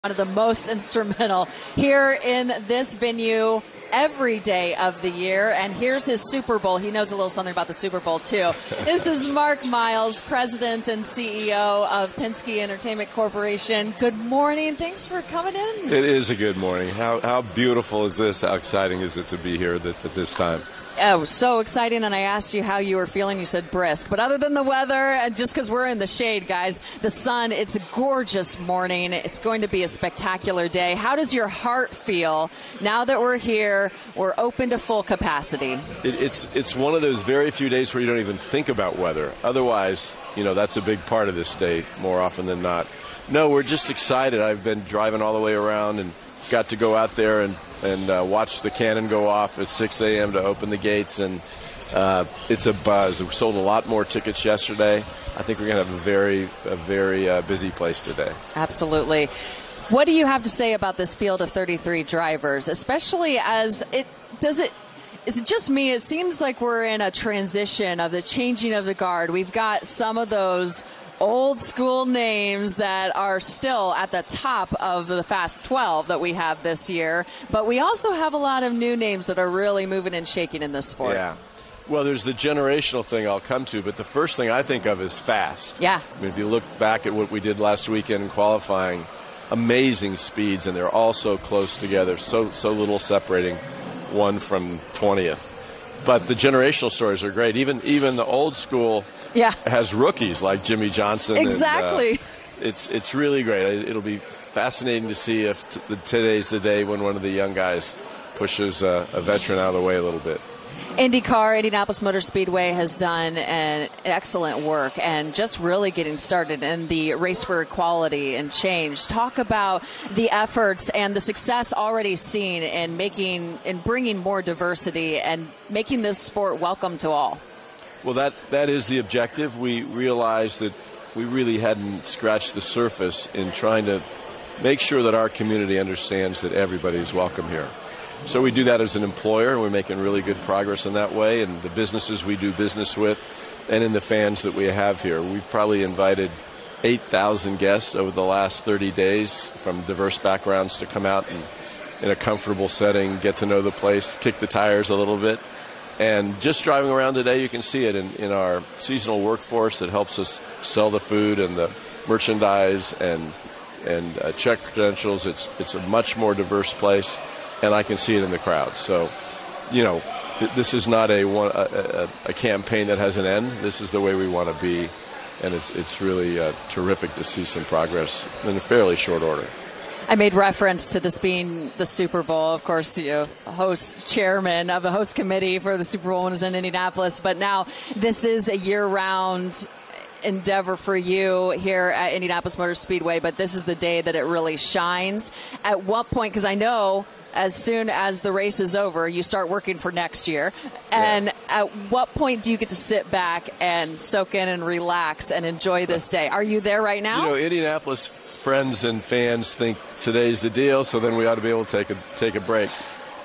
one of the most instrumental here in this venue every day of the year. And here's his Super Bowl. He knows a little something about the Super Bowl, too. This is Mark Miles, President and CEO of Penske Entertainment Corporation. Good morning. Thanks for coming in. It is a good morning. How beautiful is this? How exciting is it to be here at this time? Oh, so exciting. And I asked you how you were feeling. You said brisk. But other than the weather, just because we're in the shade, guys, the sun, it's a gorgeous morning. It's going to be a spectacular day. How does your heart feel now that we're here? We're open to full capacity. It's one of those very few days where you don't even think about weather. Otherwise, that's a big part of this day more often than not. No, we're just excited. I've been driving all the way around and got to go out there and watch the cannon go off at 6 a.m. to open the gates, and it's a buzz. We sold a lot more tickets yesterday. I think we're going to have a very busy place today. Absolutely. What do you have to say about this field of 33 drivers, especially as is it just me? It seems like we're in a transition of the changing of the guard. We've got some of those old school names that are still at the top of the Fast 12 that we have this year, but we also have a lot of new names that are really moving and shaking in this sport. Yeah. Well, there's the generational thing I'll come to, but the first thing I think of is fast. Yeah. I mean, if you look back at what we did last weekend in qualifying, amazing speeds, and they're all so close together, so little separating one from 20th. But the generational stories are great. Even the old school has rookies like Jimmy Johnson. Exactly. And, it's really great. It'll be fascinating to see if today's the day when one of the young guys pushes a veteran out of the way a little bit. IndyCar, Indianapolis Motor Speedway, has done an excellent work and just really getting started in the race for equality and change. Talk about the efforts and the success already seen in bringing more diversity and making this sport welcome to all. Well, that is the objective. We realized that we really hadn't scratched the surface in trying to make sure that our community understands that everybody's welcome here. So we do that as an employer, and we're making really good progress in that way, and the businesses we do business with, and in the fans that we have here. We've probably invited 8,000 guests over the last 30 days from diverse backgrounds to come out and, in a comfortable setting, get to know the place, kick the tires a little bit. And just driving around today, you can see it in our seasonal workforce that helps us sell the food and the merchandise and check credentials. It's a much more diverse place. And I can see it in the crowd. So, this is not a campaign that has an end. This is the way we want to be, and it's really terrific to see some progress in a fairly short order. I made reference to this being the Super Bowl. Of course, chairman of the host committee for the Super Bowl was in Indianapolis, but now this is a year-round endeavor for you here at Indianapolis Motor Speedway, but this is the day that it really shines. At what point, because I know as soon as the race is over, you start working for next year. And at what point do you get to sit back and soak in and relax and enjoy this day? Are you there right now? Indianapolis friends and fans think today's the deal, so then we ought to be able to take a break.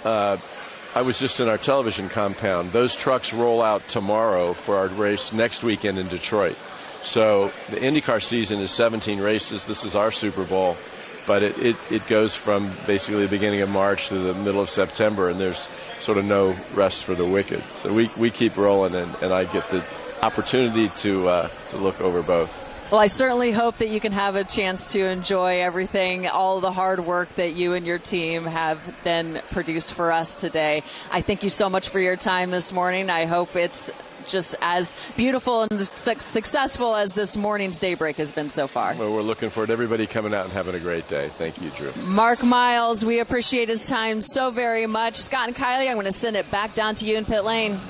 I was just in our television compound. Those trucks roll out tomorrow for our race next weekend in Detroit. So the IndyCar season is 17 races. This is our Super Bowl. But it goes from basically the beginning of March to the middle of September, and there's sort of no rest for the wicked. So we keep rolling, and I get the opportunity to look over both. Well, I certainly hope that you can have a chance to enjoy everything, all the hard work that you and your team have then produced for us today. I thank you so much for your time this morning. I hope it's just as beautiful and successful as this morning's daybreak has been so far. Well, we're looking forward to everybody coming out and having a great day. Thank you, Drew. Mark Miles, we appreciate his time so very much. Scott and Kylie, I'm going to send it back down to you in pit lane.